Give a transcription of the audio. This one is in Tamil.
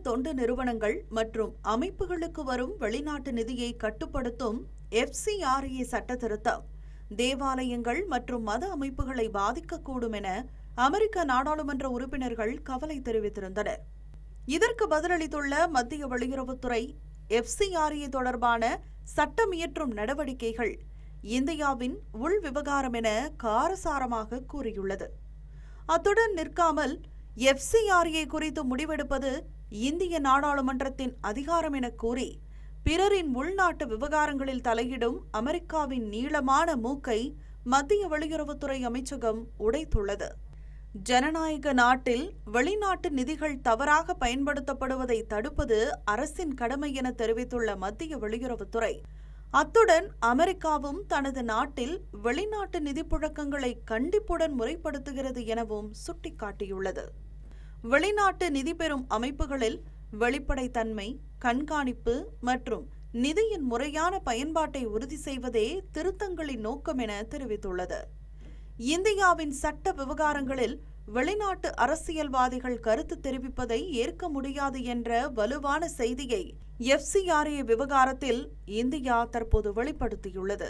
தொண்டு நிறுவனங்கள் மற்றும் அமைப்புகளுக்கு வரும் வெளிநாட்டு நிதியை கட்டுப்படுத்தும் FCRA சட்ட திருத்தம் தேவாலயங்கள் மற்றும் மத அமைப்புகளை பாதிக்கக்கூடும் என அமெரிக்க நாடாளுமன்ற உறுப்பினர்கள் கவலை தெரிவித்திருந்தனர். இதற்கு பதிலளித்துள்ள மத்திய வெளியுறவுத்துறை FCRA தொடர்பான சட்டமியற்றும் நடவடிக்கைகள் இந்தியாவின் உள் விவகாரம் என காரசாரமாக கூறியுள்ளது. அத்துடன் நிற்காமல் FCRA குறித்து முடிவெடுப்பது இந்திய நாடாளுமன்றத்தின் அதிகாரம் என கூறி பிறரின் உள்நாட்டு விவகாரங்களில் தலையிடும் அமெரிக்காவின் நீளமான மூக்கை மத்திய வெளியுறவுத்துறை அமைச்சகம் உடைத்துள்ளது. ஜனநாயக நாட்டில் வெளிநாட்டு நிதிகள் தவறாக பயன்படுத்தப்படுவதை தடுப்பது அரசின் கடமை என தெரிவித்துள்ள மத்திய வெளியுறவுத்துறை, அத்துடன் அமெரிக்காவும் தனது நாட்டில் வெளிநாட்டு நிதி புழக்கங்களை கண்டிப்புடன் முறைப்படுத்துகிறது எனவும் சுட்டிக்காட்டியுள்ளது. வெளிநாட்டு நிதி பெறும் அமைப்புகளில் வெளிப்படைத்தன்மை, கண்காணிப்பு மற்றும் நிதியின் முறையான பயன்பாட்டை உறுதி செய்வதே திருத்தங்களின் நோக்கம் என தெரிவித்துள்ளது. இந்தியாவின் சட்ட விவகாரங்களில் வெளிநாட்டு அரசியல்வாதிகள் கருத்து தெரிவிப்பதை ஏற்க முடியாது என்ற வலுவான செய்தியை FCRA விவகாரத்தில் இந்தியா தற்போது வெளிப்படுத்தியுள்ளது.